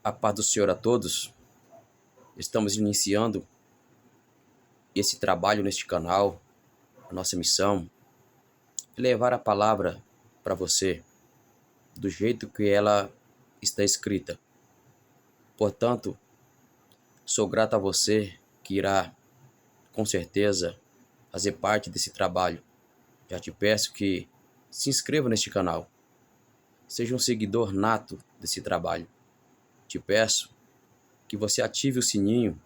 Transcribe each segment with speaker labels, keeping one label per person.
Speaker 1: A paz do Senhor a todos. Estamos iniciando esse trabalho neste canal. A nossa missão é levar a palavra para você do jeito que ela está escrita. Portanto, sou grato a você que irá, com certeza, fazer parte desse trabalho. Já te peço que se inscreva neste canal. Seja um seguidor nato desse trabalho. Te peço que você ative o sininho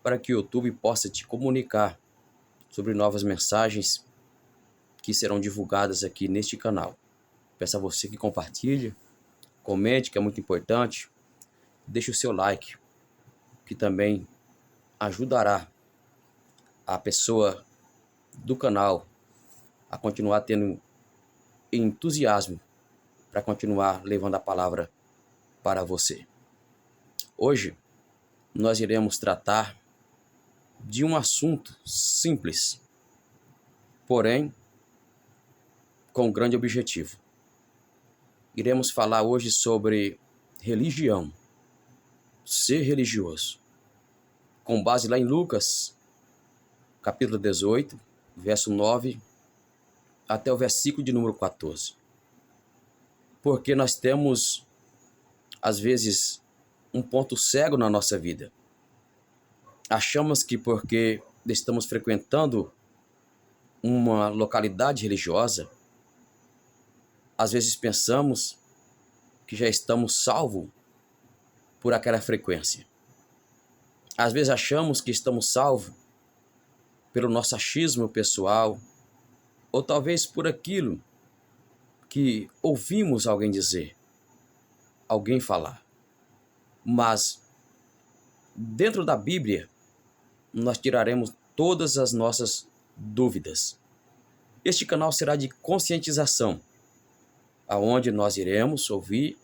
Speaker 1: para que o YouTube possa te comunicar sobre novas mensagens que serão divulgadas aqui neste canal. Peço a você que compartilhe, comente, que é muito importante. Deixe o seu like, que também ajudará a pessoa do canal a continuar tendo entusiasmo para continuar levando a palavra para você. Hoje nós iremos tratar de um assunto simples, porém com um grande objetivo. Iremos falar hoje sobre religião, ser religioso, com base lá em Lucas, capítulo 18, verso 9, até o versículo de número 14. Porque nós temos, às vezes, um ponto cego na nossa vida. Achamos que porque estamos frequentando uma localidade religiosa, às vezes pensamos que já estamos salvos por aquela frequência. Às vezes achamos que estamos salvos pelo nosso achismo pessoal, ou talvez por aquilo que ouvimos alguém dizer, alguém falar. Mas dentro da Bíblia, nós tiraremos todas as nossas dúvidas. Este canal será de conscientização, aonde nós iremos ouvir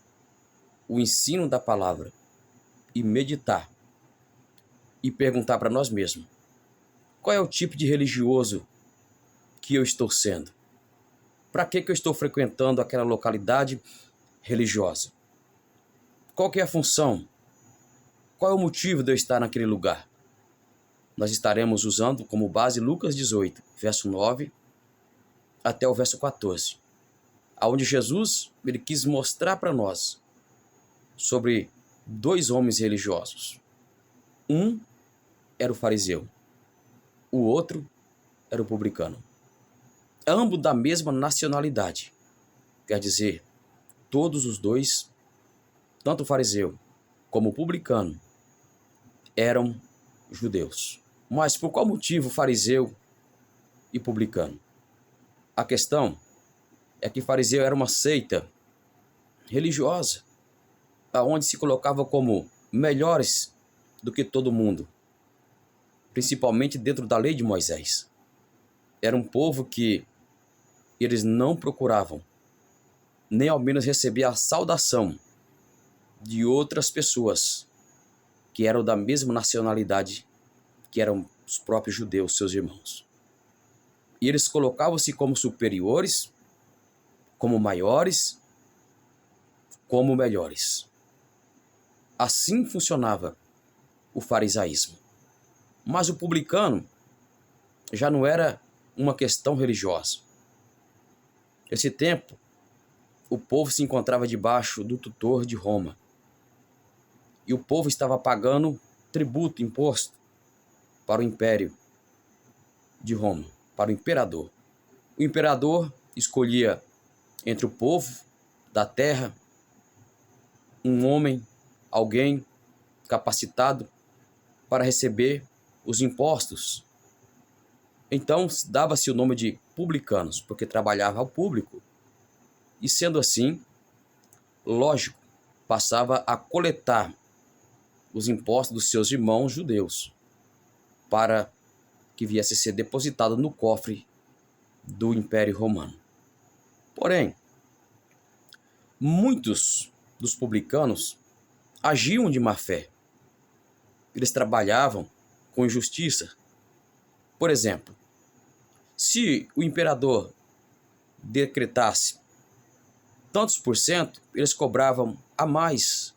Speaker 1: o ensino da palavra e meditar e perguntar para nós mesmos: qual é o tipo de religioso que eu estou sendo? Para que eu estou frequentando aquela localidade religiosa? Qual que é a função? Qual é o motivo de eu estar naquele lugar? Nós estaremos usando como base Lucas 18, verso 9 até o verso 14, onde Jesus ele quis mostrar para nós sobre dois homens religiosos. Um era o fariseu, o outro era o publicano. Ambos da mesma nacionalidade, quer dizer, todos os dois, tanto o fariseu como o publicano, eram judeus. Mas por qual motivo fariseu e publicano? A questão é que fariseu era uma seita religiosa, onde se colocava como melhores do que todo mundo, principalmente dentro da lei de Moisés. Era um povo que eles não procuravam, nem ao menos receber a saudação de outras pessoas que eram da mesma nacionalidade, que eram os próprios judeus, seus irmãos. E eles colocavam-se como superiores, como maiores, como melhores. Assim funcionava o farisaísmo. Mas o publicano já não era uma questão religiosa. Nesse tempo, o povo se encontrava debaixo do tutor de Roma. E o povo estava pagando tributo, imposto, para o império de Roma, para o imperador. O imperador escolhia entre o povo da terra um homem, alguém capacitado para receber os impostos. Então dava-se o nome de publicanos, porque trabalhava ao público. E sendo assim, lógico, passava a coletar os impostos dos seus irmãos judeus, para que viesse a ser depositado no cofre do Império Romano. Porém, muitos dos publicanos agiam de má fé. Eles trabalhavam com injustiça. Por exemplo, se o imperador decretasse tantos por cento, eles cobravam a mais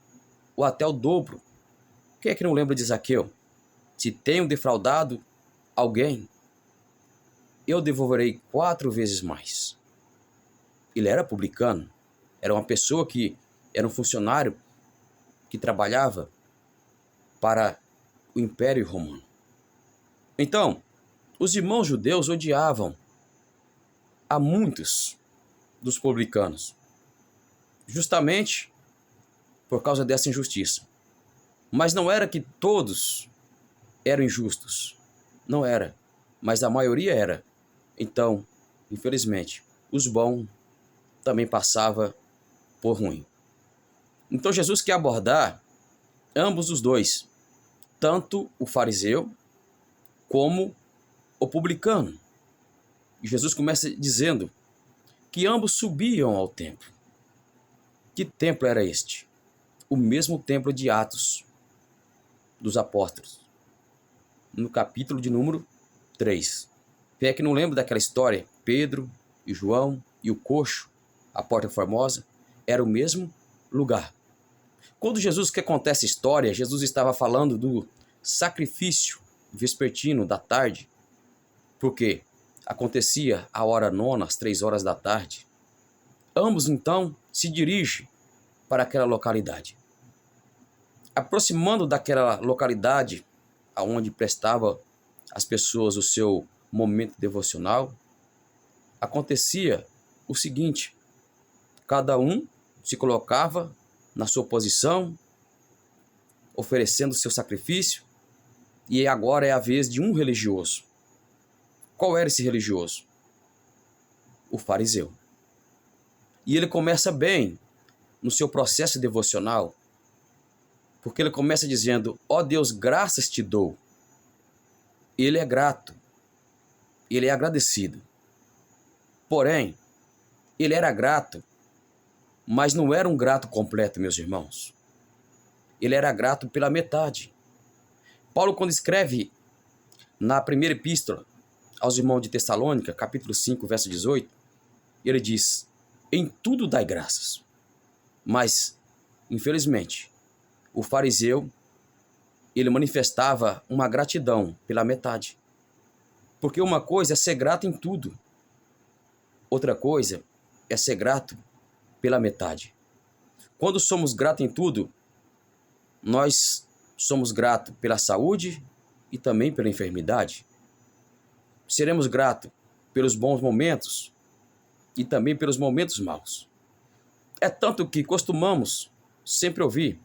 Speaker 1: ou até o dobro. Quem é que não lembra de Zaqueu? Se tenho defraudado alguém, eu devolverei 4 vezes mais. Ele era publicano, era uma pessoa que era um funcionário que trabalhava para o Império Romano. Então, os irmãos judeus odiavam a muitos dos publicanos, justamente por causa dessa injustiça. Mas não era que todos eram injustos, não era, mas a maioria era. Então, infelizmente, os bons também passavam por ruim. Então Jesus quer abordar ambos os dois, tanto o fariseu como o publicano. E Jesus começa dizendo que ambos subiam ao templo. Que templo era este? O mesmo templo de Atos dos Apóstolos, no capítulo de número 3. Quem é que não lembra daquela história? Pedro e João e o coxo, a porta formosa, era o mesmo lugar. Quando Jesus quer contar essa história, Jesus estava falando do sacrifício vespertino da tarde, porque acontecia a hora nona, às 3 horas da tarde. Ambos, então, se dirigem para aquela localidade. Aproximando daquela localidade, aonde prestava as pessoas o seu momento devocional, acontecia o seguinte: cada um se colocava na sua posição, oferecendo seu sacrifício, e agora é a vez de um religioso. Qual era esse religioso? O fariseu. E ele começa bem no seu processo devocional, porque ele começa dizendo: ó Deus, graças te dou. Ele é grato, ele é agradecido. Porém, ele era grato, mas não era um grato completo, meus irmãos. Ele era grato pela metade. Paulo, quando escreve na primeira epístola aos irmãos de Tessalônica, capítulo 5, verso 18, ele diz: em tudo dai graças. Mas, infelizmente, o fariseu, ele manifestava uma gratidão pela metade. Porque uma coisa é ser grato em tudo, outra coisa é ser grato pela metade. Quando somos gratos em tudo, nós somos gratos pela saúde e também pela enfermidade. Seremos gratos pelos bons momentos e também pelos momentos maus. É tanto que costumamos sempre ouvir: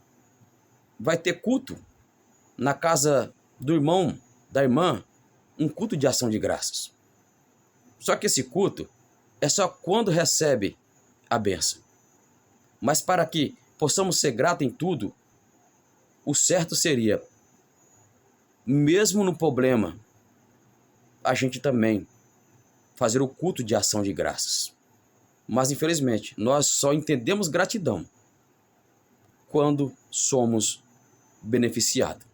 Speaker 1: vai ter culto na casa do irmão, da irmã, um culto de ação de graças. Só que esse culto é só quando recebe a bênção. Mas para que possamos ser gratos em tudo, o certo seria, mesmo no problema, a gente também fazer o culto de ação de graças. Mas, infelizmente, nós só entendemos gratidão quando somos beneficiados.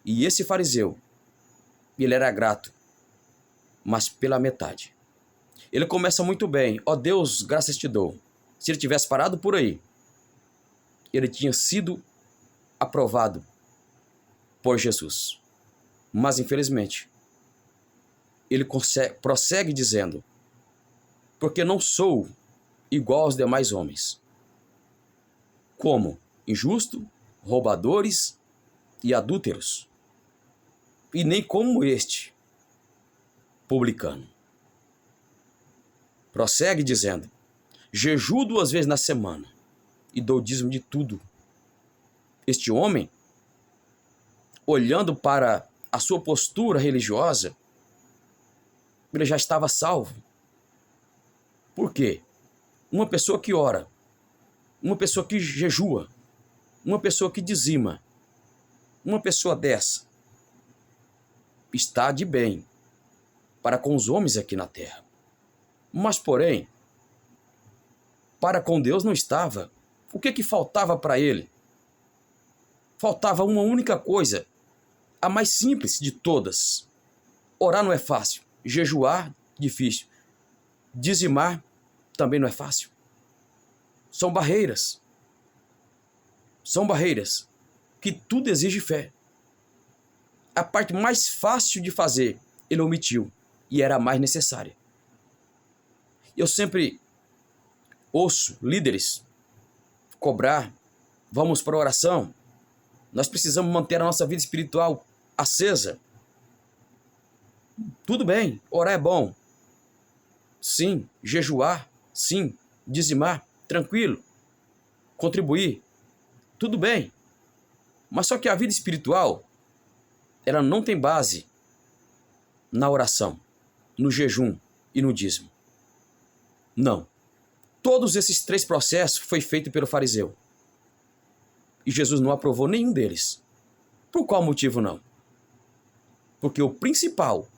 Speaker 1: E esse fariseu, ele era grato, mas pela metade. Ele começa muito bem: ó Deus, graças te dou. Se ele tivesse parado por aí, ele tinha sido aprovado por Jesus. Mas, infelizmente, ele prossegue dizendo: porque não sou igual aos demais homens, como injusto, roubadores e adúlteros, e nem como este publicano. Prossegue dizendo: jejuo 2 vezes na semana e dou dízimo de tudo. Este homem, olhando para a sua postura religiosa, ele já estava salvo. Por quê? Uma pessoa que ora, uma pessoa que jejua, uma pessoa que dizima, uma pessoa dessa está de bem para com os homens aqui na terra. Mas, porém, para com Deus não estava. O que faltava para ele? Faltava uma única coisa, a mais simples de todas. Orar não é fácil, jejuar, difícil. Dizimar também não é fácil. São barreiras. São barreiras que tudo exige fé. A parte mais fácil de fazer, ele omitiu, e era a mais necessária. Eu sempre ouço líderes cobrar: vamos para a oração, nós precisamos manter a nossa vida espiritual acesa. Tudo bem, orar é bom. Sim, jejuar, sim, dizimar, tranquilo, contribuir, tudo bem. Mas só que a vida espiritual, ela não tem base na oração, no jejum e no dízimo. Não. Todos esses 3 processos foi feito pelo fariseu. E Jesus não aprovou nenhum deles. Por qual motivo não? Porque o principal,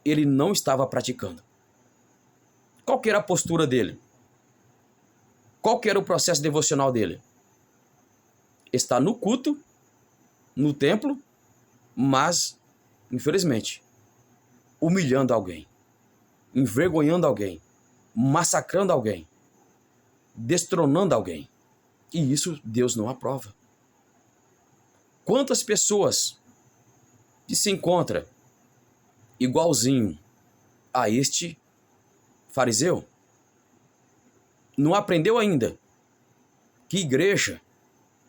Speaker 1: ele não estava praticando. Qual que era a postura dele? Qual que era o processo devocional dele? Está no culto, no templo, mas, infelizmente, humilhando alguém, envergonhando alguém, massacrando alguém, destronando alguém. E isso Deus não aprova. Quantas pessoas que se encontram igualzinho a este fariseu não aprendeu ainda que igreja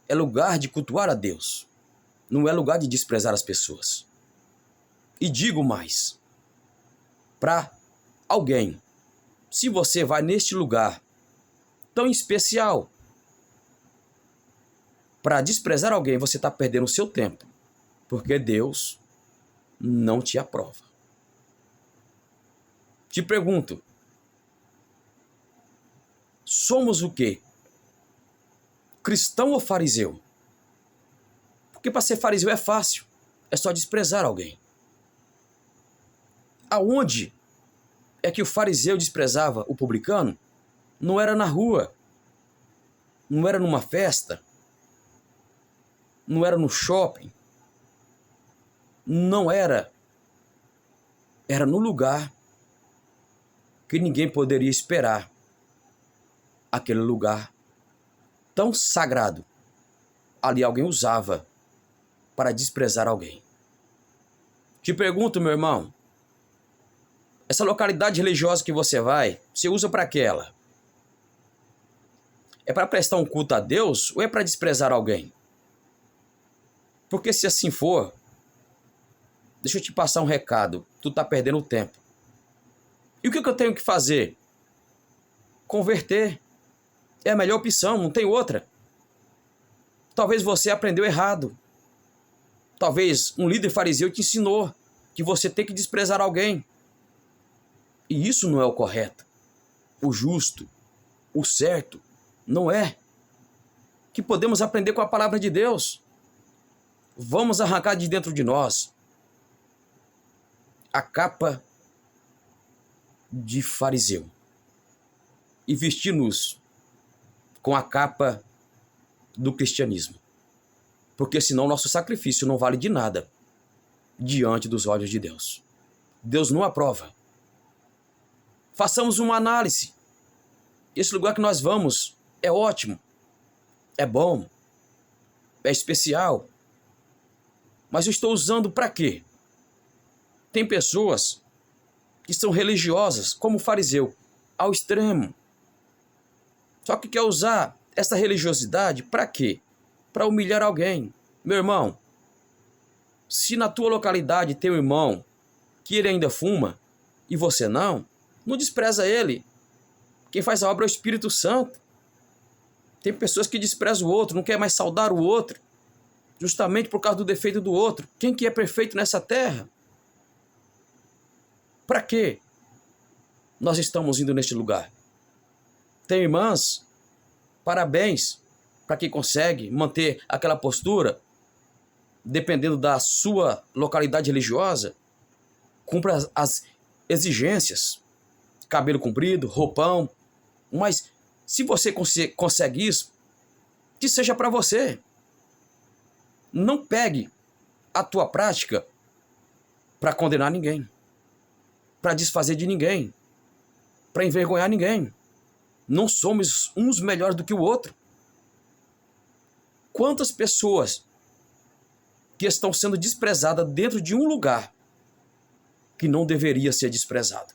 Speaker 1: é lugar de cultuar a Deus, não é lugar de desprezar as pessoas. E digo mais, para alguém, se você vai neste lugar tão especial para desprezar alguém, você está perdendo o seu tempo, porque Deus não te aprova. Te pergunto, somos o quê? Cristão ou fariseu? Porque para ser fariseu é fácil, é só desprezar alguém. Aonde é que o fariseu desprezava o publicano? Não era na rua, não era numa festa, não era no shopping, não era. Era no lugar que ninguém poderia esperar. Aquele lugar tão sagrado, ali alguém usava para desprezar alguém. Te pergunto, meu irmão, essa localidade religiosa que você vai, você usa para aquela? É para prestar um culto a Deus ou é para desprezar alguém? Porque se assim for, deixa eu te passar um recado, tu tá perdendo tempo. E o que eu tenho que fazer? Converter. É a melhor opção, não tem outra. Talvez você aprendeu errado. Talvez um líder fariseu te ensinou que você tem que desprezar alguém. E isso não é o correto, o justo, o certo. Não é. Que podemos aprender com a palavra de Deus. Vamos arrancar de dentro de nós a capa de fariseu e vestir-nos com a capa do cristianismo. Porque senão nosso sacrifício não vale de nada diante dos olhos de Deus. Deus não aprova. Façamos uma análise. Esse lugar que nós vamos é ótimo, é bom, é especial. Mas eu estou usando para quê? Tem pessoas que são religiosas, como o fariseu, ao extremo. Só que quer usar essa religiosidade para quê? Para humilhar alguém. Meu irmão, se na tua localidade tem um irmão que ele ainda fuma e você não despreza ele. Quem faz a obra é o Espírito Santo. Tem pessoas que desprezam o outro, não quer mais saudar o outro, justamente por causa do defeito do outro. Quem que é perfeito nessa terra? Para quê nós estamos indo neste lugar? Tem irmãs, parabéns para quem consegue manter aquela postura, dependendo da sua localidade religiosa, cumpra as exigências, cabelo comprido, roupão, mas se você consegue isso, que seja para você. Não pegue a tua prática para condenar ninguém, para desfazer de ninguém, para envergonhar ninguém. Não somos uns melhores do que o outro. quantas pessoas que estão sendo desprezadas dentro de um lugar que não deveria ser desprezado.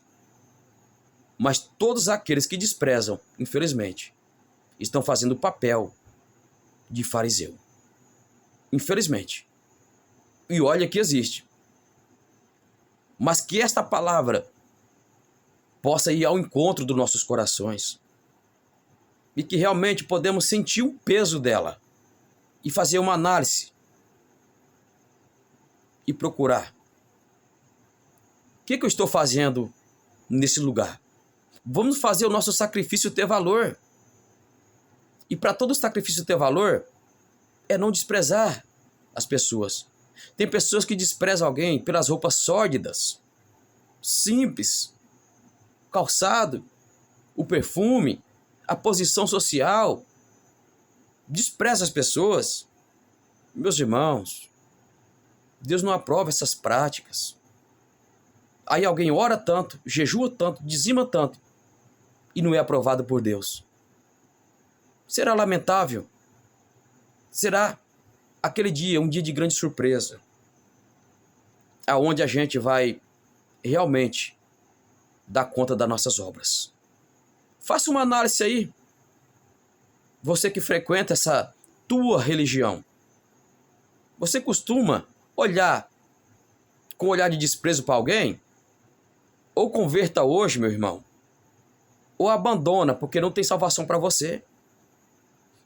Speaker 1: Mas todos aqueles que desprezam, infelizmente, estão fazendo o papel de fariseu. Infelizmente. E olha que existe. Mas que esta palavra possa ir ao encontro dos nossos corações. E que realmente podemos sentir o peso dela. E fazer uma análise. E procurar. O que eu estou fazendo nesse lugar? Vamos fazer o nosso sacrifício ter valor. E para todo sacrifício ter valor, é não desprezar as pessoas. Tem pessoas que desprezam alguém pelas roupas sórdidas, simples, calçado, o perfume, a posição social. Despreza as pessoas. Meus irmãos, Deus não aprova essas práticas. Aí alguém ora tanto, jejua tanto, dizima tanto, e não é aprovado por Deus. Será lamentável. Será aquele dia, um dia de grande surpresa, aonde a gente vai realmente dar conta das nossas obras. Faça uma análise aí. Você que frequenta essa tua religião, você costuma olhar com olhar de desprezo para alguém? Ou converta hoje, meu irmão, ou abandona, porque não tem salvação para você.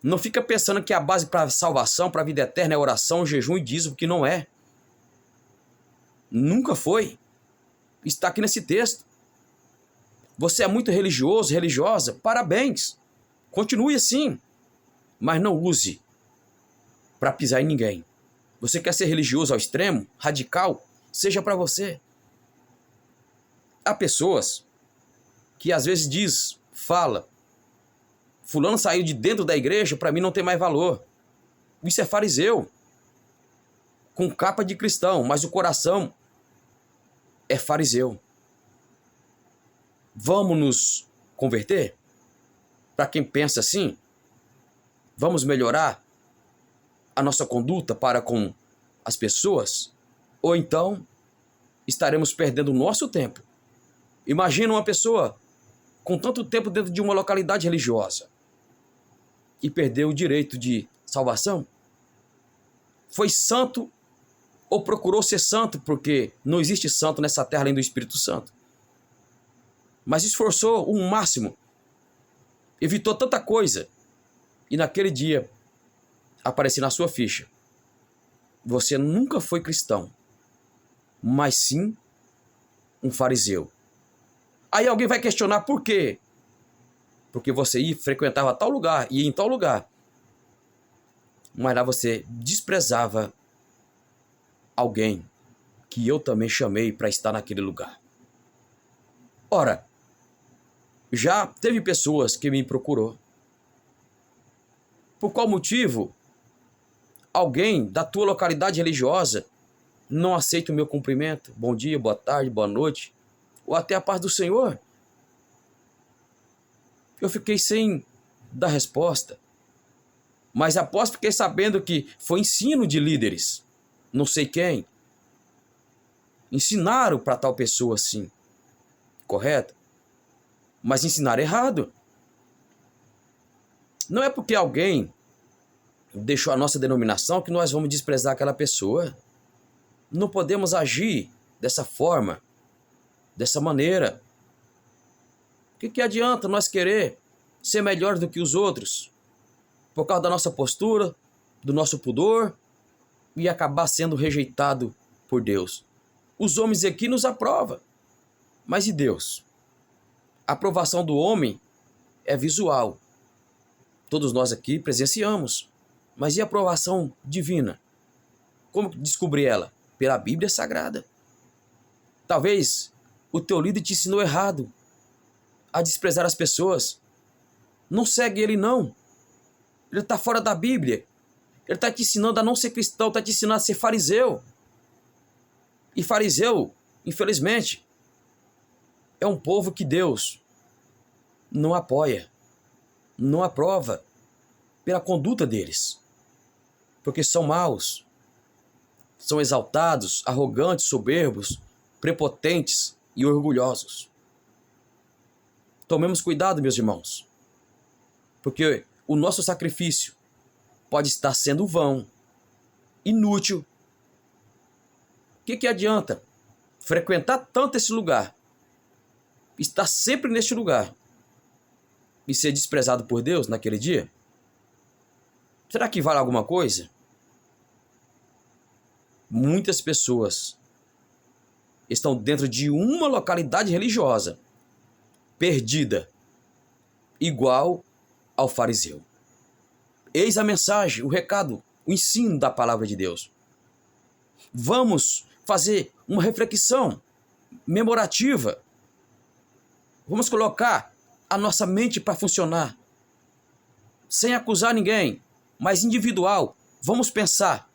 Speaker 1: Não fica pensando que a base para a salvação, para a vida eterna é oração, jejum e dízimo, que não é. Nunca foi. Está aqui nesse texto. Você é muito religioso, religiosa, parabéns. Continue assim. Mas não use para pisar em ninguém. Você quer ser religioso ao extremo, radical? Seja para você. Há pessoas que às vezes fala, fulano saiu de dentro da igreja, para mim não tem mais valor. Isso é fariseu. Com capa de cristão, mas o coração é fariseu. Vamos nos converter? Para quem pensa assim, vamos melhorar a nossa conduta para com as pessoas? Ou então estaremos perdendo o nosso tempo? Imagina uma pessoa com tanto tempo dentro de uma localidade religiosa e perdeu o direito de salvação? Foi santo ou procurou ser santo, porque não existe santo nessa terra além do Espírito Santo. Mas esforçou o máximo, evitou tanta coisa, e naquele dia apareceu na sua ficha: você nunca foi cristão, mas sim um fariseu. Aí alguém vai questionar por quê? Porque você frequentava tal lugar, ia em tal lugar, mas lá você desprezava alguém que eu também chamei para estar naquele lugar. Ora, já teve pessoas que me procurou. Por qual motivo alguém da tua localidade religiosa não aceita o meu cumprimento? Bom dia, boa tarde, boa noite, ou até a paz do Senhor. Eu fiquei sem dar resposta. Mas após fiquei sabendo que foi ensino de líderes, não sei quem, ensinaram para tal pessoa assim, correto? Mas ensinaram errado. Não é porque alguém deixou a nossa denominação que nós vamos desprezar aquela pessoa. Não podemos agir dessa forma, dessa maneira. O que adianta nós querer ser melhor do que os outros por causa da nossa postura, do nosso pudor, e acabar sendo rejeitado por Deus? Os homens aqui nos aprovam, mas e Deus? A aprovação do homem é visual. Todos nós aqui presenciamos. Mas e a aprovação divina? Como descobrir ela? Pela Bíblia Sagrada. Talvez o teu líder te ensinou errado a desprezar as pessoas. Não segue ele, não. Ele está fora da Bíblia. Ele está te ensinando a não ser cristão, está te ensinando a ser fariseu. E fariseu, infelizmente, é um povo que Deus não apoia, não aprova pela conduta deles. porque são maus, são exaltados, arrogantes, soberbos, prepotentes e orgulhosos. Tomemos cuidado, meus irmãos, porque o nosso sacrifício pode estar sendo vão, inútil. O que adianta frequentar tanto esse lugar, estar sempre neste lugar e ser desprezado por Deus naquele dia? Será que vale alguma coisa? Muitas pessoas estão dentro de uma localidade religiosa, perdida, igual ao fariseu. Eis a mensagem, o recado, o ensino da palavra de Deus. Vamos fazer uma reflexão memorativa. Vamos colocar a nossa mente para funcionar, sem acusar ninguém, mas individual. Vamos pensar: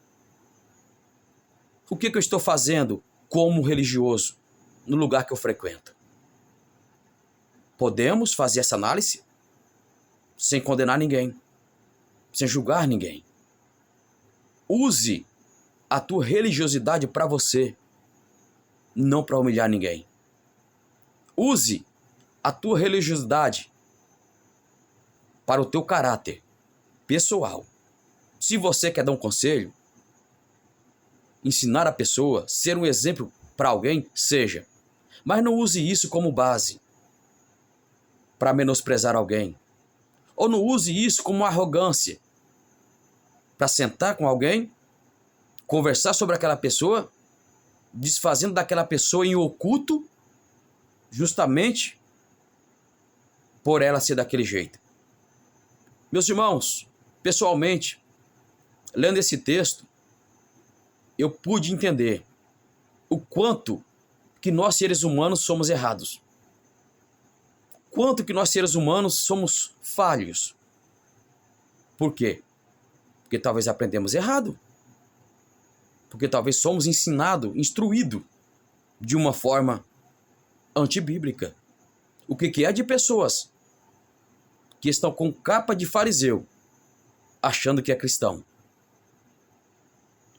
Speaker 1: o que eu estou fazendo como religioso no lugar que eu frequento? Podemos fazer essa análise sem condenar ninguém, sem julgar ninguém. Use a tua religiosidade para você, não para humilhar ninguém. Use a tua religiosidade para o teu caráter pessoal. Se você quer dar um conselho, ensinar a pessoa, ser um exemplo para alguém, seja. Mas não use isso como base para menosprezar alguém. Ou não use isso como arrogância para sentar com alguém, conversar sobre aquela pessoa, desfazendo daquela pessoa em oculto, justamente por ela ser daquele jeito. Meus irmãos, pessoalmente, lendo esse texto, eu pude entender o quanto que nós seres humanos somos errados. Quanto que nós seres humanos somos falhos. Por quê? Porque talvez aprendemos errado. Porque talvez somos ensinados, instruídos de uma forma antibíblica. O que é de pessoas que estão com capa de fariseu, achando que é cristão?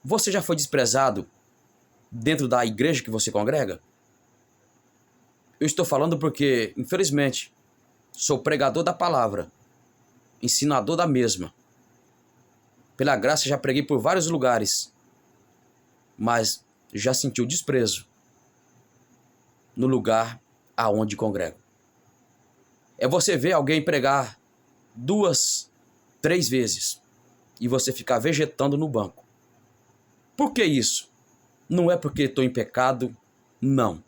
Speaker 1: Você já foi desprezado dentro da igreja que você congrega? Eu estou falando porque, infelizmente, sou pregador da palavra, ensinador da mesma. Pela graça já preguei por vários lugares, mas já senti o desprezo no lugar aonde congrego. É você ver alguém pregar 2, 3 vezes e você ficar vegetando no banco. Por que isso? Não é porque estou em pecado, não.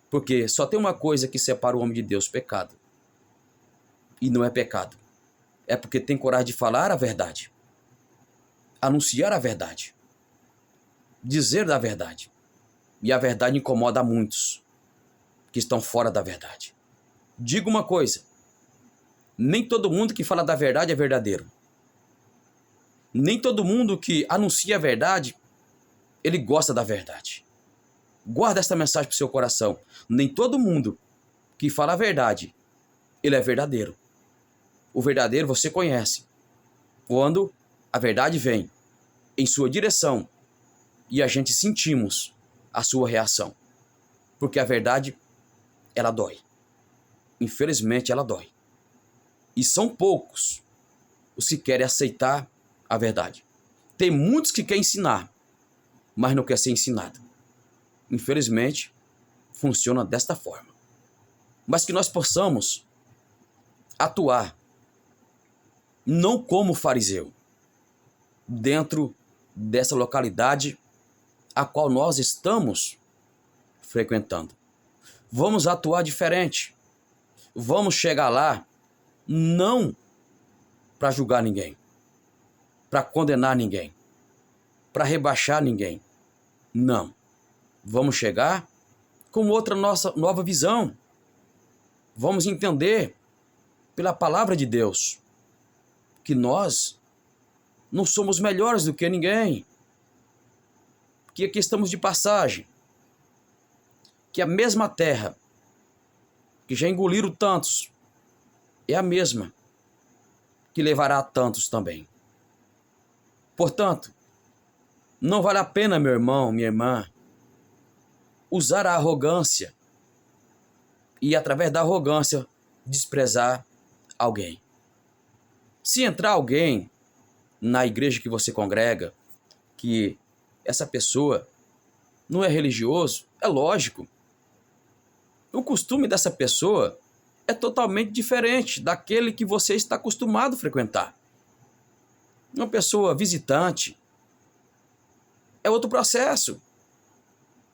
Speaker 1: Porque só tem uma coisa que separa o homem de Deus: pecado. E não é pecado. É porque tem coragem de falar a verdade, anunciar a verdade, dizer da verdade. E a verdade incomoda a muitos que estão fora da verdade. Digo uma coisa: nem todo mundo que fala da verdade é verdadeiro. Nem todo mundo que anuncia a verdade, ele gosta da verdade. Guarda esta mensagem para o seu coração. Nem todo mundo que fala a verdade, ele é verdadeiro. O verdadeiro você conhece quando a verdade vem em sua direção e a gente sentimos a sua reação. Porque a verdade, ela dói. Infelizmente, ela dói. E são poucos os que querem aceitar a verdade. Tem muitos que querem ensinar, mas não quer ser ensinado. Infelizmente, funciona desta forma. Mas que nós possamos atuar não como fariseu dentro dessa localidade a qual nós estamos frequentando. Vamos atuar diferente. Vamos chegar lá não para julgar ninguém, para condenar ninguém, para rebaixar ninguém. Não. Vamos chegar com outra nova visão. Vamos entender pela palavra de Deus que nós não somos melhores do que ninguém, que aqui estamos de passagem, que a mesma terra que já engoliram tantos é a mesma que levará a tantos também. Portanto, não vale a pena, meu irmão, minha irmã, usar a arrogância e, através da arrogância, desprezar alguém. Se entrar alguém na igreja que você congrega, que essa pessoa não é religioso, é lógico. O costume dessa pessoa é totalmente diferente daquele que você está acostumado a frequentar. Uma pessoa visitante é outro processo.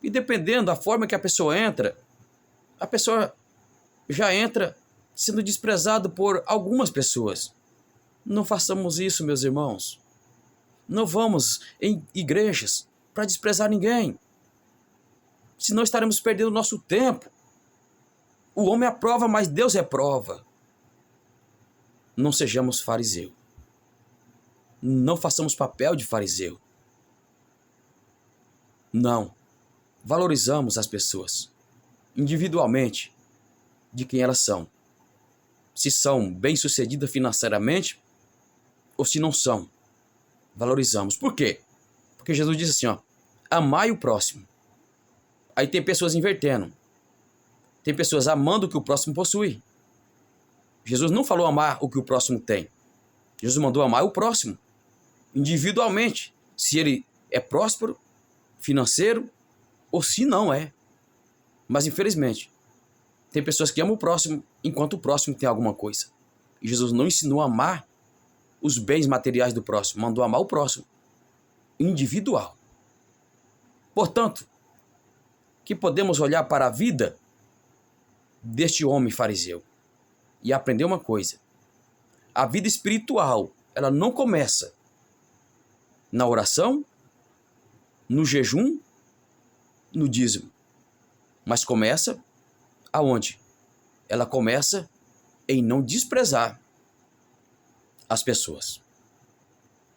Speaker 1: E dependendo da forma que a pessoa entra, a pessoa já entra sendo desprezado por algumas pessoas. Não façamos isso, meus irmãos. Não vamos em igrejas para desprezar ninguém. Senão estaremos perdendo nosso tempo. O homem aprova, mas Deus reprova. Não sejamos fariseu. Não façamos papel de fariseu. Não. Valorizamos as pessoas, individualmente, de quem elas são. Se são bem-sucedidas financeiramente ou se não são. Valorizamos. Por quê? Porque Jesus disse assim, ó, amai o próximo. Aí tem pessoas invertendo. Tem pessoas amando o que o próximo possui. Jesus não falou amar o que o próximo tem. Jesus mandou amar o próximo, individualmente. Se ele é próspero, financeiro, ou se não é. Mas infelizmente, tem pessoas que amam o próximo enquanto o próximo tem alguma coisa. E Jesus não ensinou a amar os bens materiais do próximo, mandou amar o próximo, individual. Portanto, que podemos olhar para a vida deste homem fariseu e aprender uma coisa. A vida espiritual, ela não começa na oração, no jejum, no dízimo. Mas começa aonde? Ela começa em não desprezar as pessoas.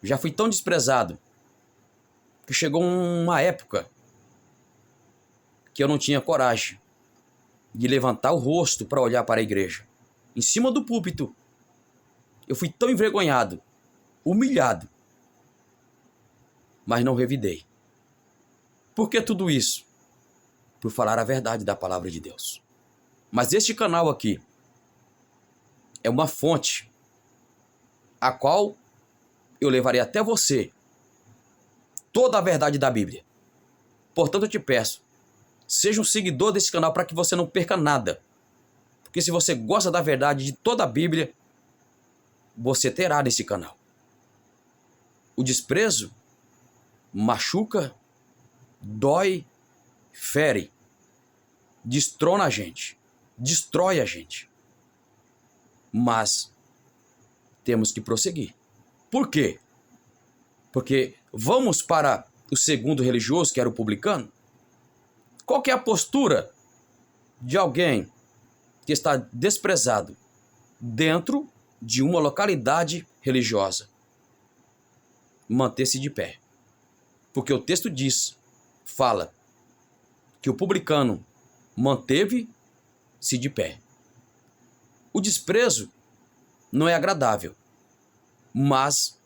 Speaker 1: Já fui tão desprezado que chegou uma época que eu não tinha coragem de levantar o rosto para olhar para a igreja. Em cima do púlpito, eu fui tão envergonhado, humilhado, mas não revidei. Por que tudo isso? Por falar a verdade da palavra de Deus. Mas este canal aqui é uma fonte a qual eu levarei até você toda a verdade da Bíblia. Portanto, eu te peço, seja um seguidor desse canal para que você não perca nada. Porque se você gosta da verdade de toda a Bíblia, você terá nesse canal. O desprezo machuca, dói, fere, destrona a gente, destrói a gente. Mas temos que prosseguir. Por quê? Porque vamos para o segundo religioso, que era o publicano. Qual que é a postura de alguém que está desprezado dentro de uma localidade religiosa? Manter-se de pé. Porque o texto fala que o publicano manteve-se de pé. O desprezo não é agradável, mas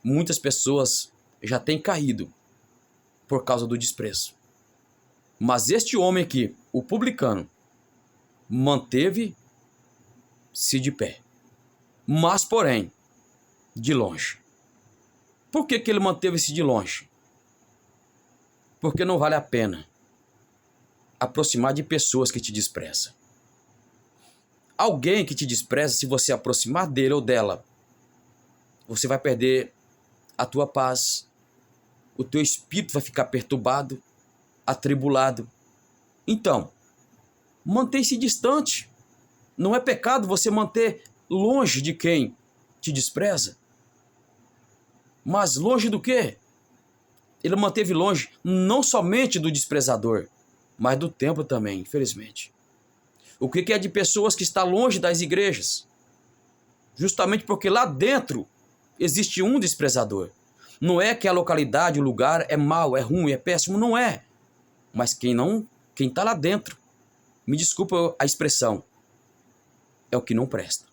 Speaker 1: muitas pessoas já têm caído por causa do desprezo. Mas este homem aqui, o publicano, manteve-se de pé, mas porém, de longe. Por que ele manteve-se de longe? Porque não vale a pena aproximar de pessoas que te desprezam. Alguém que te despreza, se você aproximar dele ou dela, você vai perder a tua paz, o teu espírito vai ficar perturbado, atribulado. Então, mantém-se distante. Não é pecado você manter longe de quem te despreza. Mas longe do quê? Ele manteve longe não somente do desprezador, mas do templo também, infelizmente. O que é de pessoas que estão longe das igrejas? Justamente porque lá dentro existe um desprezador. Não é que a localidade, o lugar é mau, é ruim, é péssimo, não é. Mas quem está lá dentro, me desculpa a expressão, é o que não presta.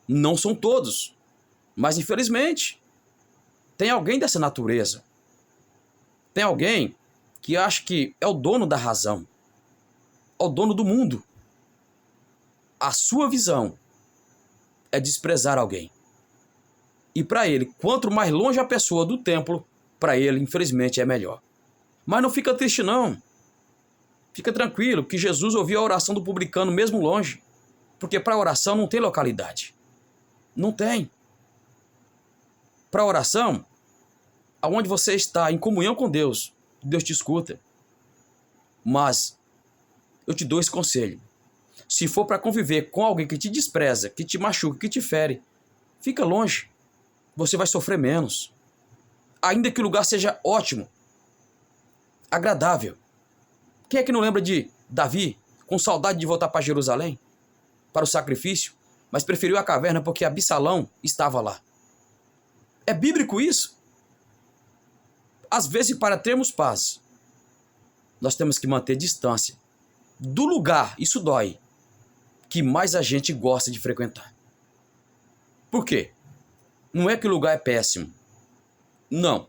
Speaker 1: Não são todos, mas infelizmente Tem alguém dessa natureza. Tem alguém que acha que é o dono da razão, é o dono do mundo. A sua visão é desprezar alguém. E para ele, quanto mais longe a pessoa do templo, para ele, infelizmente, é melhor. Mas não fica triste, não. Fica tranquilo, que Jesus ouviu a oração do publicano mesmo longe. Porque para oração não tem localidade. Não tem. Para oração, aonde você está em comunhão com Deus, Deus te escuta. Mas eu te dou esse conselho. Se for para conviver com alguém que te despreza, que te machuca, que te fere, fica longe. Você vai sofrer menos. Ainda que o lugar seja ótimo, agradável. Quem é que não lembra de Davi, com saudade de voltar para Jerusalém, para o sacrifício, mas preferiu a caverna porque Absalão estava lá? É bíblico isso? Às vezes, para termos paz, nós temos que manter distância do lugar, isso dói, que mais a gente gosta de frequentar. Por quê? Não é que o lugar é péssimo. Não.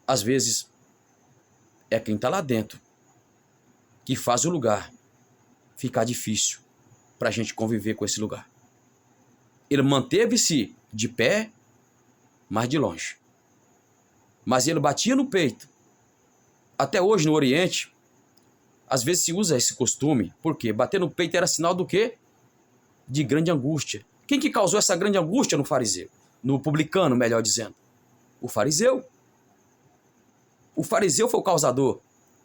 Speaker 1: Às vezes, é quem está lá dentro que faz o lugar ficar difícil para a gente conviver com esse lugar. Ele manteve-se de pé, mas de longe. Mas ele batia no peito. Até hoje no Oriente, às vezes se usa esse costume. Por quê? Bater no peito era sinal do quê? De grande angústia. Quem que causou essa grande angústia no fariseu? No publicano, melhor dizendo. O fariseu. O fariseu foi o causador.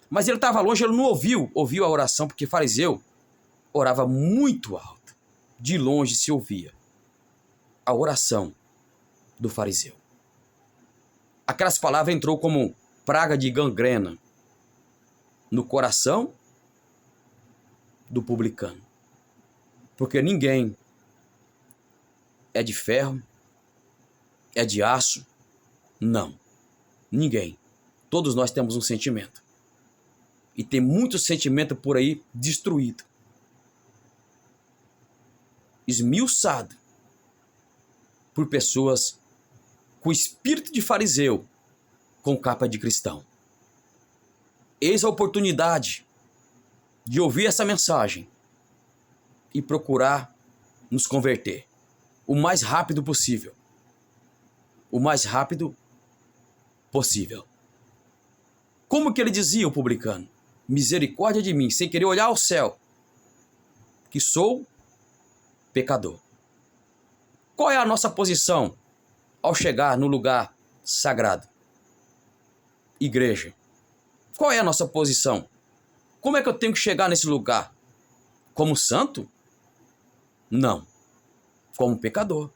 Speaker 1: Mas ele estava longe, ele não ouviu a oração, porque o fariseu orava muito alto. De longe se ouvia a oração do fariseu. Aquelas palavras entrou como praga de gangrena no coração do publicano. Porque ninguém é de ferro, é de aço. Não. Ninguém. Todos nós temos um sentimento. E tem muito sentimento por aí destruído. Esmiuçado por pessoas com espírito de fariseu, com capa de cristão. Eis a oportunidade de ouvir essa mensagem e procurar nos converter o mais rápido possível. O mais rápido possível. Como que ele dizia, o publicano? Misericórdia de mim, sem querer olhar ao céu, que sou pecador. Qual é a nossa posição ao chegar no lugar sagrado? Igreja. Qual é a nossa posição? Como é que eu tenho que chegar nesse lugar? Como santo? Não. Como pecador.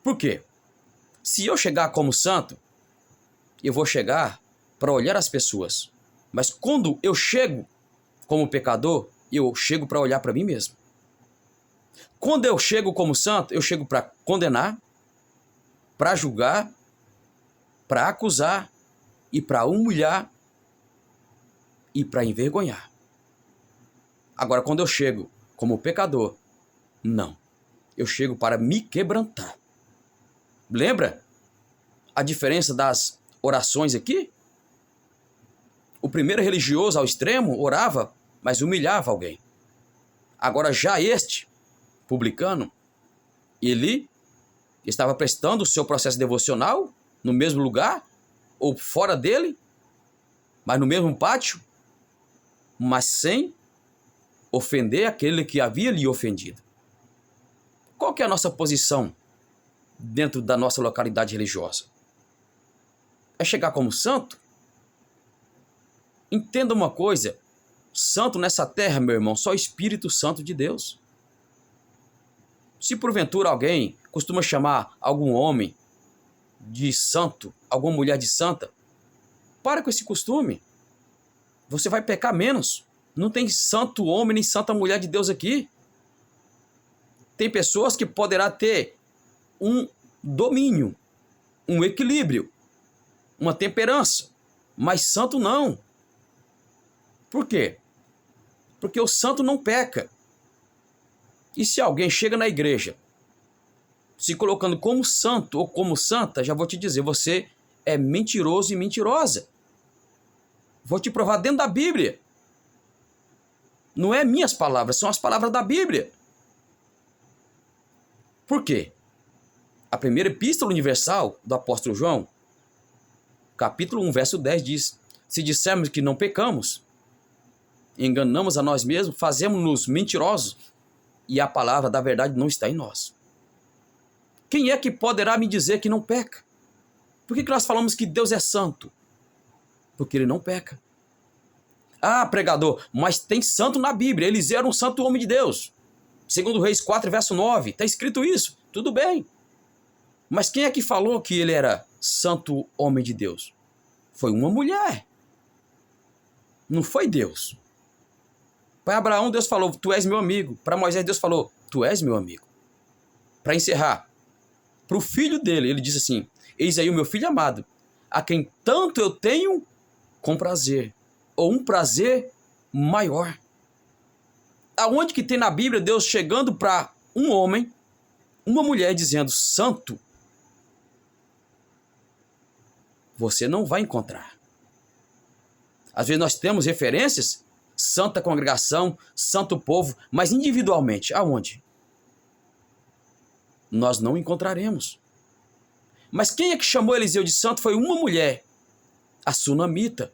Speaker 1: Por quê? Se eu chegar como santo, eu vou chegar para olhar as pessoas. Mas quando eu chego como pecador, eu chego para olhar para mim mesmo. Quando eu chego como santo, eu chego para condenar, para julgar, para acusar e para humilhar e para envergonhar. Agora, quando eu chego como pecador, não. Eu chego para me quebrantar. Lembra a diferença das orações aqui? O primeiro religioso ao extremo orava, mas humilhava alguém. Agora já este publicano, ele estava prestando o seu processo devocional no mesmo lugar, ou fora dele, mas no mesmo pátio, mas sem ofender aquele que havia lhe ofendido. Qual que é a nossa posição dentro da nossa localidade religiosa? É chegar como santo? Entenda uma coisa, santo nessa terra, meu irmão, só o Espírito Santo de Deus. Se porventura alguém costuma chamar algum homem de santo, alguma mulher de santa, para com esse costume. Você vai pecar menos. Não tem santo homem nem santa mulher de Deus aqui. Tem pessoas que poderá ter um domínio, um equilíbrio, uma temperança, mas santo não. Por quê? Porque o santo não peca. E se alguém chega na igreja, se colocando como santo ou como santa, já vou te dizer, você é mentiroso e mentirosa. Vou te provar dentro da Bíblia. Não é minhas palavras, são as palavras da Bíblia. Por quê? A primeira epístola universal do apóstolo João, capítulo 1, verso 10 diz: se dissermos que não pecamos, enganamos a nós mesmos, fazemos-nos mentirosos e a palavra da verdade não está em nós. Quem é que poderá me dizer que não peca? Por que nós falamos que Deus é santo? Porque ele não peca. Ah, pregador, mas tem santo na Bíblia. Eliseu era um santo homem de Deus. Segundo Reis 4, verso 9, está escrito isso. Tudo bem. Mas quem é que falou que ele era santo homem de Deus? Foi uma mulher. Não foi Deus. Para Abraão, Deus falou, tu és meu amigo. Para Moisés, Deus falou, tu és meu amigo. Para encerrar, para o filho dele, ele disse assim: eis aí o meu filho amado, a quem tanto eu tenho com prazer, ou um prazer maior. Aonde que tem na Bíblia Deus chegando para um homem, uma mulher dizendo santo? Você não vai encontrar. Às vezes nós temos referências, santa congregação, santo povo, mas individualmente, aonde? Nós não encontraremos. Mas quem é que chamou Eliseu de santo foi uma mulher, a sunamita.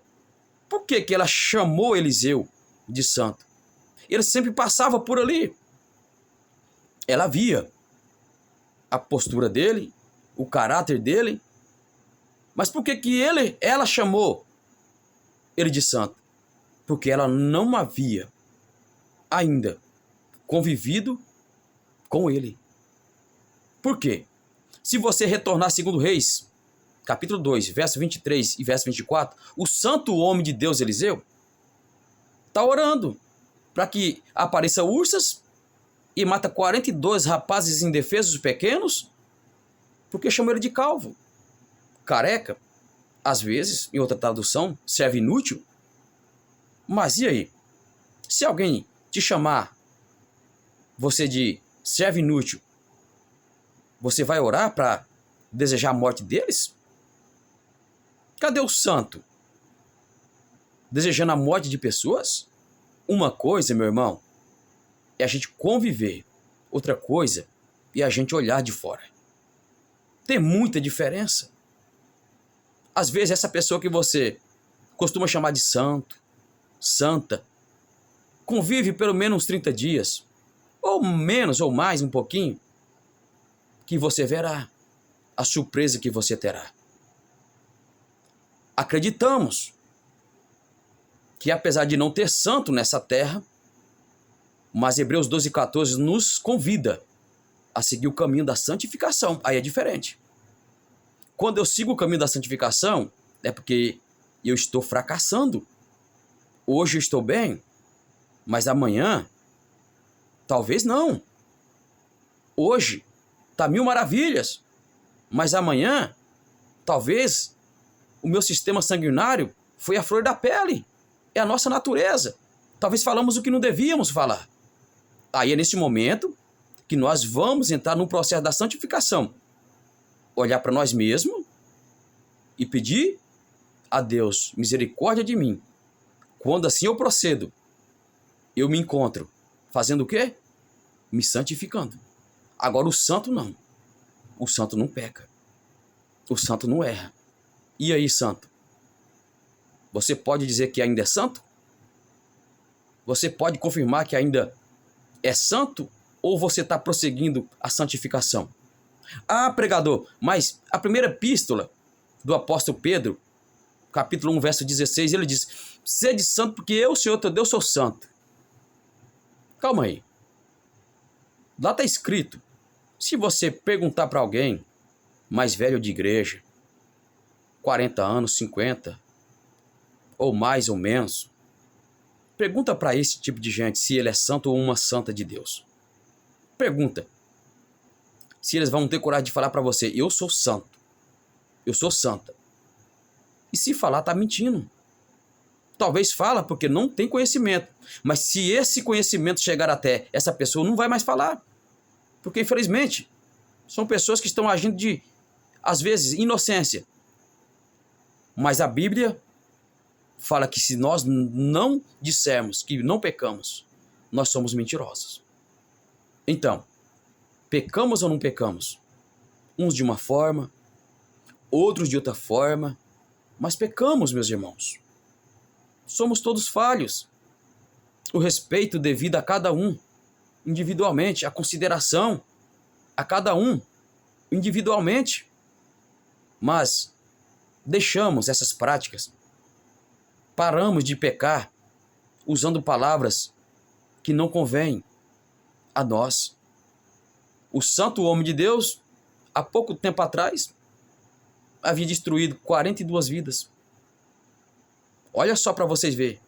Speaker 1: Por que que ela chamou Eliseu de santo? Ele sempre passava por ali. Ela via a postura dele, o caráter dele. Mas por que que ela chamou ele de santo? Porque ela não havia ainda convivido com ele. Por quê? Se você retornar segundo Reis, capítulo 2, verso 23 e verso 24, o santo homem de Deus, Eliseu, está orando para que apareça ursas e mata 42 rapazes indefesos pequenos, porque chamou ele de calvo. Careca, às vezes, em outra tradução, serve inútil. Mas e aí? Se alguém te chamar você de serve inútil, você vai orar para desejar a morte deles? Cadê o santo? Desejando a morte de pessoas? Uma coisa, meu irmão, é a gente conviver. Outra coisa é a gente olhar de fora. Tem muita diferença. Às vezes essa pessoa que você costuma chamar de santo, santa, convive pelo menos uns 30 dias, ou menos ou mais um pouquinho, que você verá a surpresa que você terá. Acreditamos que apesar de não ter santo nessa terra, mas Hebreus 12:14 nos convida a seguir o caminho da santificação. Aí é diferente. Quando eu sigo o caminho da santificação, é porque eu estou fracassando. Hoje eu estou bem, mas amanhã, talvez não. Hoje está mil maravilhas, mas amanhã, talvez o meu sistema sanguinário foi a flor da pele. É a nossa natureza. Talvez falamos o que não devíamos falar. Aí é nesse momento que nós vamos entrar num processo da santificação. Olhar para nós mesmos e pedir a Deus misericórdia de mim. Quando assim eu procedo, eu me encontro fazendo o quê? Me santificando. Agora o santo não. O santo não peca. O santo não erra. E aí, santo? Você pode dizer que ainda é santo? Você pode confirmar que ainda é santo? Ou você está prosseguindo a santificação? Ah, pregador, mas a primeira epístola do apóstolo Pedro, capítulo 1, verso 16, ele diz: sede santo porque eu, Senhor teu Deus, sou santo. Calma aí. Lá está escrito, se você perguntar para alguém mais velho de igreja, 40 anos, 50, ou mais ou menos, pergunta para esse tipo de gente se ele é santo ou uma santa de Deus. Pergunta. Se eles vão ter coragem de falar para você, eu sou santo, eu sou santa. E se falar, tá mentindo. Talvez fala porque não tem conhecimento. Mas se esse conhecimento chegar até essa pessoa, não vai mais falar. Porque, infelizmente, São pessoas que estão agindo de, às vezes, inocência. Mas a Bíblia fala que se nós não dissermos que não pecamos, nós somos mentirosos. Então, pecamos ou não pecamos? Uns de uma forma, outros de outra forma, mas pecamos, meus irmãos. Somos todos falhos. O respeito devido a cada um, individualmente, a consideração a cada um, individualmente. Mas deixamos essas práticas, paramos de pecar, usando palavras que não convêm a nós. O santo homem de Deus, há pouco tempo atrás, havia destruído 42 vidas. Olha só para vocês verem.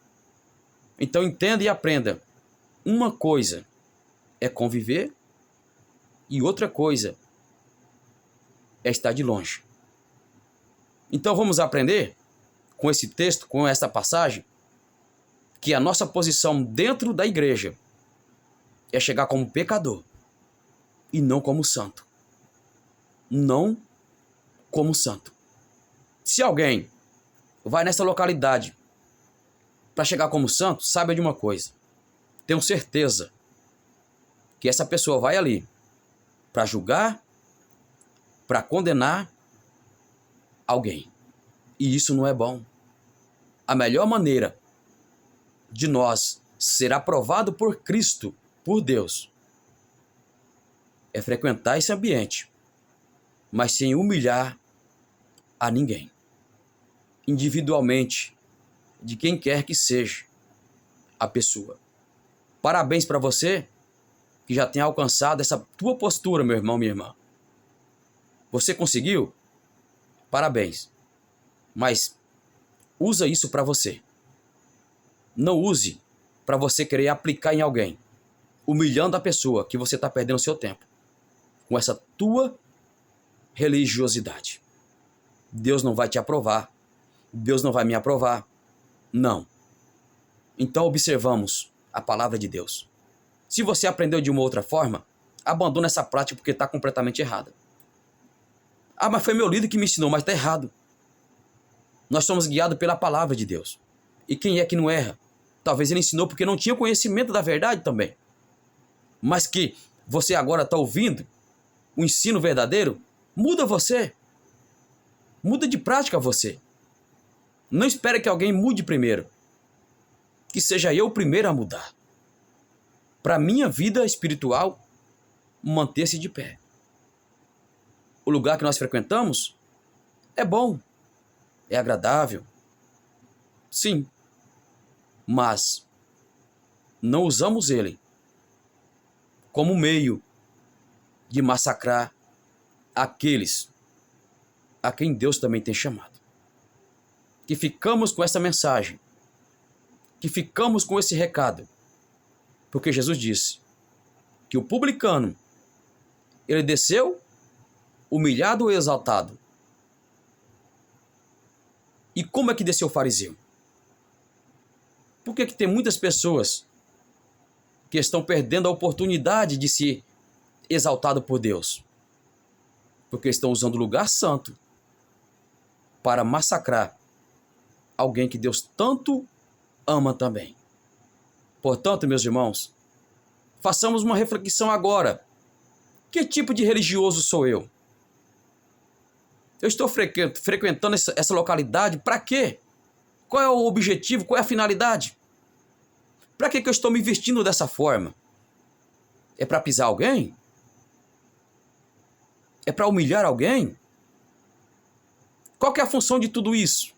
Speaker 1: Então entenda e aprenda. Uma coisa é conviver e outra coisa é estar de longe. Então vamos aprender com esse texto, com esta passagem, que a nossa posição dentro da igreja é chegar como pecador e não como santo. Não como santo. Se alguém vai nessa localidade para chegar como santo, saiba de uma coisa. Tenho certeza que essa pessoa vai ali para julgar, para condenar alguém. E isso não é bom. A melhor maneira de nós ser aprovado por Cristo, por Deus, é frequentar esse ambiente, mas sem humilhar a ninguém. Individualmente, de quem quer que seja a pessoa. Parabéns para você que já tem alcançado essa tua postura, meu irmão, minha irmã. Você conseguiu? Parabéns. Mas usa isso para você. Não use para você querer aplicar em alguém, humilhando a pessoa que você está perdendo o seu tempo com essa tua religiosidade. Deus não vai te aprovar. Deus não vai me aprovar. Não. Então observamos a palavra de Deus. Se você aprendeu de uma outra forma, abandona essa prática porque está completamente errada. Ah, mas foi meu líder que me ensinou, mas está errado. Nós somos guiados pela palavra de Deus. E quem é que não erra? Talvez ele ensinou porque não tinha conhecimento da verdade também. Mas que você agora está ouvindo o ensino verdadeiro, muda você. Muda de prática você. Não espere que alguém mude primeiro. Que seja eu o primeiro a mudar. Para a minha vida espiritual manter-se de pé. O lugar que nós frequentamos é bom, é agradável. Sim, mas não usamos ele como meio de massacrar aqueles a quem Deus também tem chamado. Que ficamos com essa mensagem, que ficamos com esse recado, porque Jesus disse que o publicano, ele desceu humilhado ou exaltado? E como é que desceu o fariseu? Por que tem muitas pessoas que estão perdendo a oportunidade de ser exaltado por Deus? Porque estão usando o lugar santo para massacrar alguém que Deus tanto ama também. Portanto, meus irmãos, façamos uma reflexão agora. Que tipo de religioso sou eu? Eu estou frequentando essa localidade para quê? Qual é o objetivo? Qual é a finalidade? Para que eu estou me vestindo dessa forma? É para pisar alguém? É para humilhar alguém? Qual que é a função de tudo isso?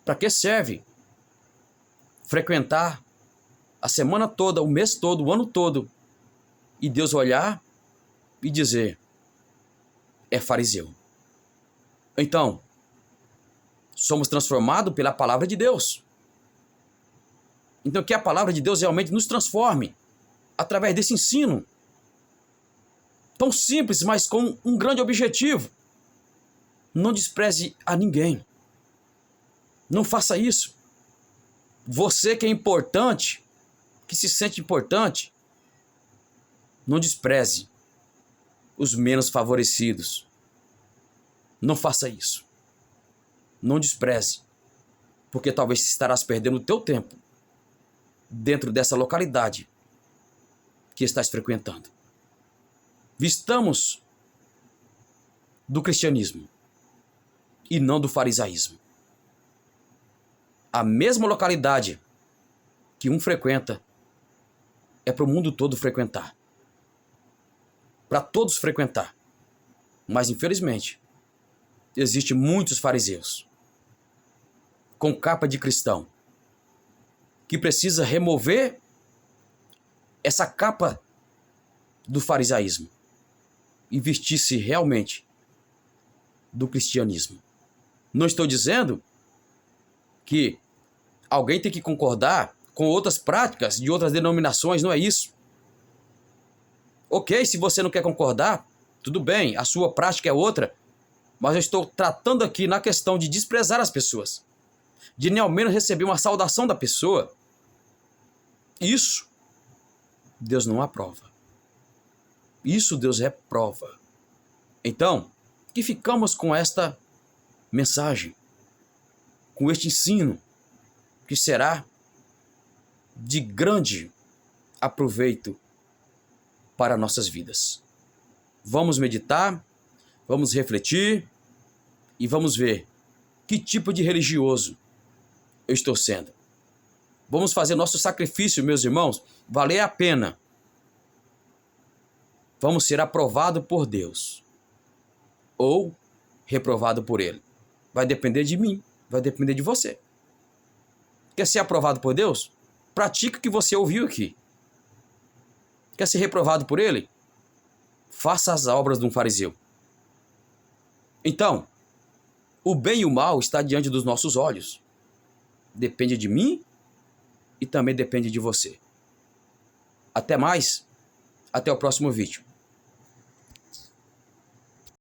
Speaker 1: Para que serve frequentar a semana toda, o mês todo, o ano todo, e Deus olhar e dizer: é fariseu? Então, somos transformados pela palavra de Deus. Então, que a palavra de Deus realmente nos transforme através desse ensino tão simples, mas com um grande objetivo. Não despreze a ninguém. Não faça isso. Você que é importante, que se sente importante, Não despreze os menos favorecidos. Não faça isso. Não despreze, porque talvez estarás perdendo o teu tempo dentro dessa localidade que estás frequentando. Vistamos do cristianismo e não do farisaísmo. A mesma localidade que um frequenta é para o mundo todo frequentar. Para todos frequentar. Mas, infelizmente, existem muitos fariseus com capa de cristão que precisa remover essa capa do farisaísmo e vestir-se realmente do cristianismo. Não estou dizendo que alguém tem que concordar com outras práticas de outras denominações, não é isso. Ok, se você não quer concordar, tudo bem, a sua prática é outra, mas eu estou tratando aqui na questão de desprezar as pessoas, de nem ao menos receber uma saudação da pessoa. Isso Deus não aprova. Isso Deus reprova. Então, que ficamos com esta mensagem, com este ensino, que será de grande aproveito para nossas vidas. Vamos meditar, vamos refletir e vamos ver que tipo de religioso eu estou sendo. Vamos fazer nosso sacrifício, meus irmãos, valer a pena. Vamos ser aprovados por Deus ou reprovado por Ele. Vai depender de mim, vai depender de você. Quer ser aprovado por Deus? Pratica o que você ouviu aqui. Quer ser reprovado por Ele? Faça as obras de um fariseu. Então, o bem e o mal está diante dos nossos olhos. Depende de mim e também depende de você. Até mais. Até o próximo vídeo.